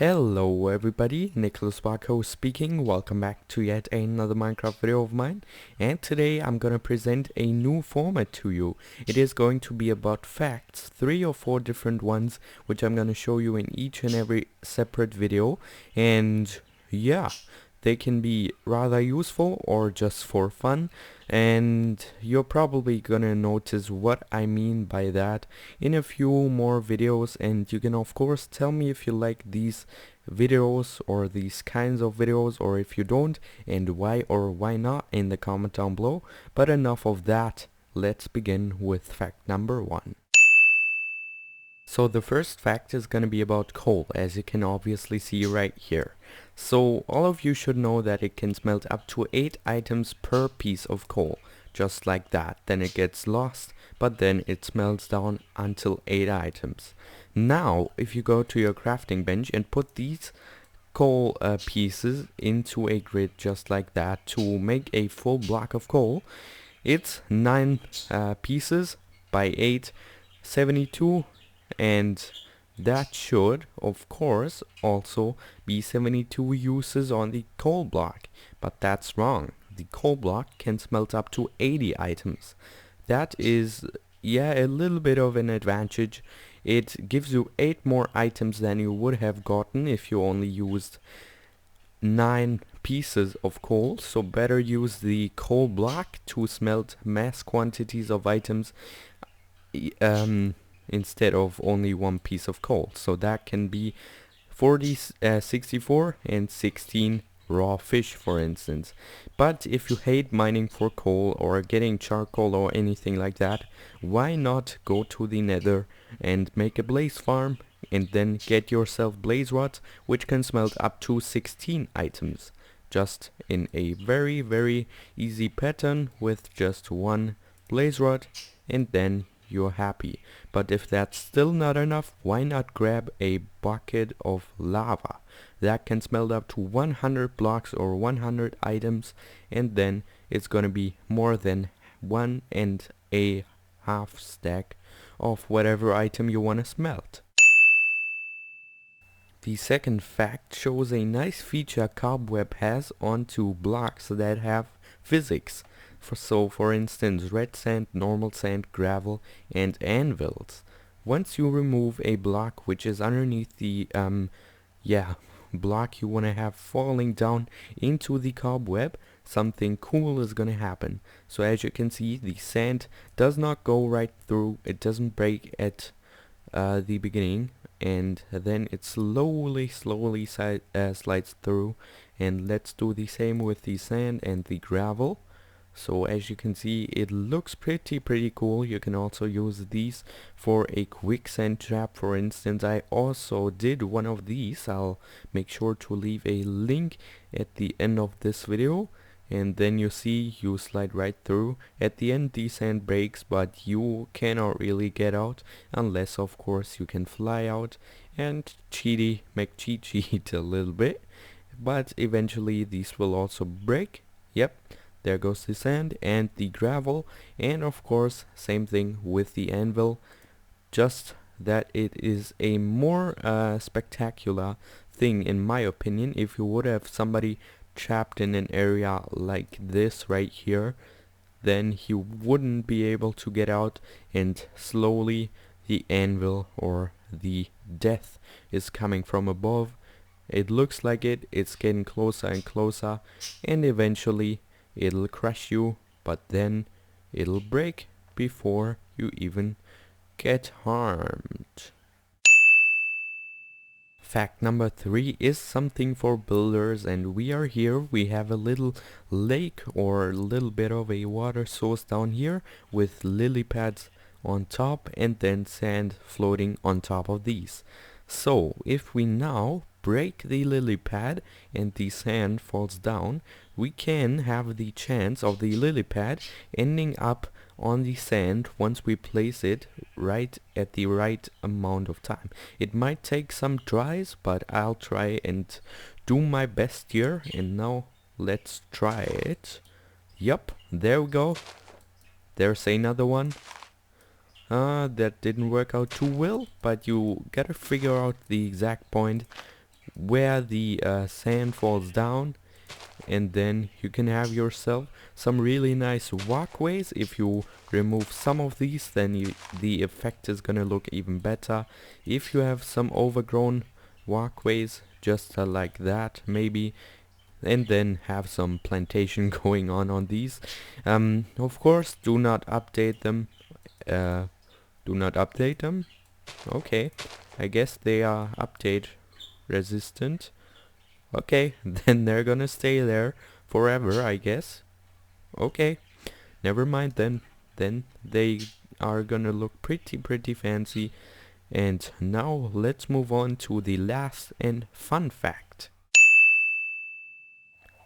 Hello everybody, NiclasBlocko speaking. Welcome back to yet another Minecraft video of mine, and today I'm gonna present a new format to you. It is going to be about facts, 3 or 4 different ones, which I'm gonna show you in each and every separate video. And yeah, they can be rather useful or just for fun, and you're probably gonna notice what I mean by that in a few more videos. And you can of course tell me if you like these videos or these kinds of videos, or if you don't, and why or why not, in the comment down below. But enough of that, let's begin with fact number 1. So the first fact is going to be about coal, as you can obviously see right here. So all of you should know that it can smelt up to 8 items per piece of coal, just like that. Then it gets lost, but then it smelts down until 8 items. Now if you go to your crafting bench and put these coal pieces into a grid just like that to make a full block of coal, it's 9 pieces by 8, 72, and that should of course also be 72 uses on the coal block. But that's wrong. The coal block can smelt up to 80 items. That is, yeah, a little bit of an advantage. It gives you 8 more items than you would have gotten if you only used 9 pieces of coal. So better use the coal block to smelt mass quantities of items instead of only 1 piece of coal. So that can be 40, 64 and 16 raw fish, for instance. But if you hate mining for coal or getting charcoal or anything like that, why not go to the nether and make a blaze farm and then get yourself blaze rods, which can smelt up to 16 items, just in a very easy pattern with just 1 blaze rod, and then you're happy. But if that's still not enough, why not grab a bucket of lava that can smelt up to 100 blocks or 100 items, and then it's gonna be more than 1.5 stack of whatever item you wanna smelt. The second fact shows a nice feature Cobweb has onto blocks that have physics. For instance, red sand, normal sand, gravel, and anvils. Once you remove a block which is underneath the block you want to have falling down into the cobweb, something cool is gonna happen. So as you can see, the sand does not go right through, it doesn't break at the beginning, and then it slowly slides through. And let's do the same with the sand and the gravel. So as you can see, it looks pretty cool. You can also use these for a quicksand trap, for instance. I also did one of these. I'll make sure to leave a link at the end of this video, and then you see you slide right through. At the end the sand breaks, but you cannot really get out unless of course you can fly out and make cheat a little bit, but eventually these will also break. Yep, there goes the sand and the gravel, and of course same thing with the anvil, just that it is a more spectacular thing in my opinion. If you would have somebody trapped in an area like this right here, then he wouldn't be able to get out, and slowly the anvil or the death is coming from above. It looks like it's getting closer and closer, and eventually it'll crush you, but then it'll break before you even get harmed. Fact number 3 is something for builders, and we have a little lake or a little bit of a water source down here with lily pads on top and then sand floating on top of these. So if we now break the lily pad and the sand falls down, we can have the chance of the lily pad ending up on the sand once we place it right at the right amount of time. It might take some tries, but I'll try and do my best here. And now let's try it. Yup, there we go. There's another one. That didn't work out too well, but you gotta figure out the exact point where the sand falls down, and then you can have yourself some really nice walkways. If you remove some of these, then the effect is gonna look even better. If you have some overgrown walkways, just like that maybe, and then have some plantation going on these. Of course, do not update them. Do not update them. Okay, I guess they are update resistant. Okay, then they're gonna stay there forever, I guess. Okay, never mind then. Then they are gonna look pretty fancy. And now let's move on to the last and fun fact.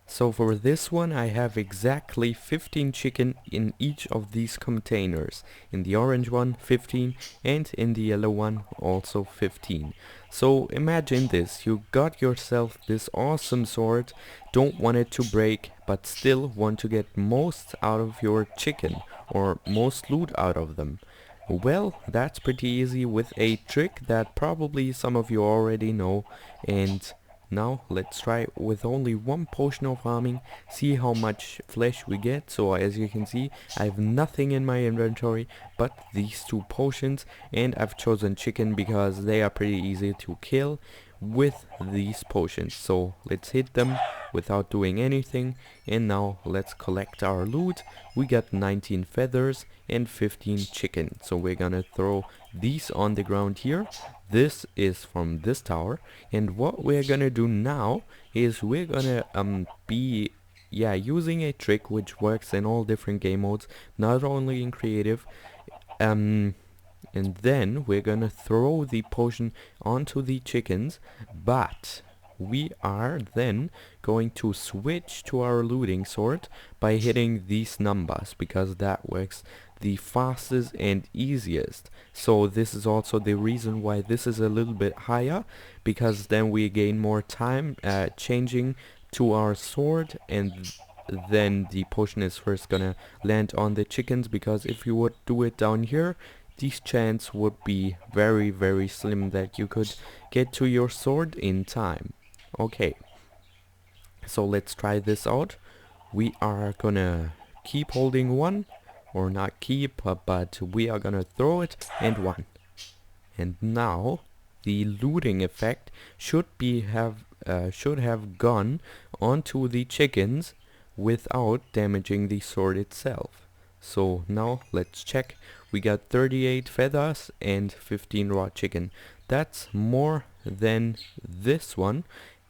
So for this one I have exactly 15 chicken in each of these containers. In the orange one 15, and in the yellow one also 15. So imagine this, you got yourself this awesome sword, don't want it to break, but still want to get most out of your chicken, or most loot out of them. Well, that's pretty easy with a trick that probably some of you already know, and now let's try with only one potion of farming, see how much flesh we get. So as you can see, I have nothing in my inventory but these 2 potions, and I've chosen chicken because they are pretty easy to kill with these potions. So let's hit them without doing anything, and now let's collect our loot. We got 19 feathers and 15 chicken, so we're gonna throw these on the ground here. This is from this tower, and what we're gonna do now is we're gonna be using a trick which works in all different game modes, not only in creative. And then we're gonna throw the potion onto the chickens, but we are then going to switch to our looting sword by hitting these numbers, because that works the fastest and easiest. So this is also the reason why this is a little bit higher, because then we gain more time changing to our sword, and then the potion is first gonna land on the chickens, because if you would do it down here, these chance would be very slim that you could get to your sword in time. Okay, so let's try this out. We are gonna keep holding 1, or not keep, but we are gonna throw it, and 1. And now the looting effect should have gone onto the chickens without damaging the sword itself. So now let's check. We got 38 feathers and 15 raw chicken. That's more than this one,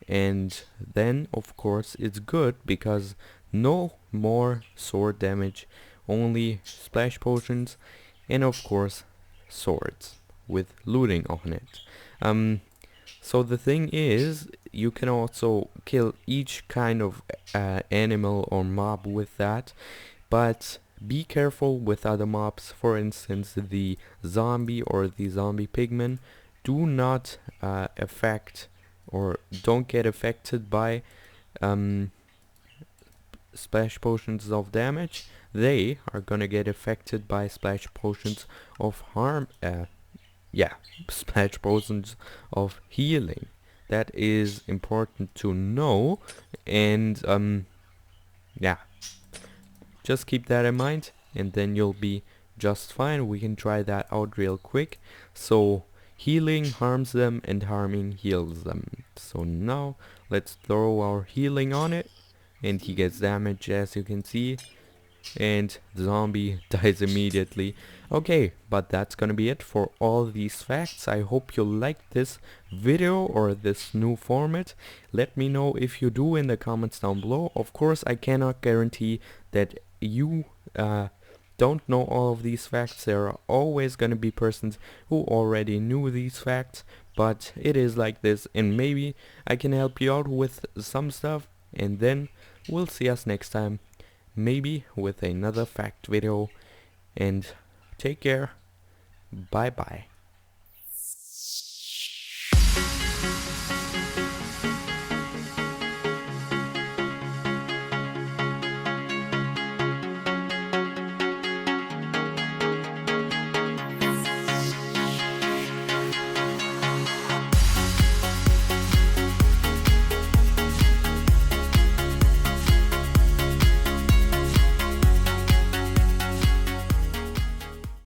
and then of course it's good because no more sword damage, only splash potions, and of course swords with looting on it. So the thing is, you can also kill each kind of animal or mob with that, but be careful with other mobs. For instance, the zombie or the zombie pigmen do not affect, or don't get affected by splash potions of damage. They are gonna get affected by splash potions of harm. Splash potions of healing. That is important to know, and just keep that in mind, and then you'll be just fine. We can try that out real quick. So healing harms them and harming heals them. So now let's throw our healing on it, and he gets damaged, as you can see, and the zombie dies immediately. Okay, but that's gonna be it for all these facts. I hope you liked this video or this new format. Let me know if you do in the comments down below. Of course, I cannot guarantee that you don't know all of these facts. There are always gonna be persons who already knew these facts, but it is like this, and maybe I can help you out with some stuff, and then we'll see us next time, maybe with another fact video, and take care. Bye bye.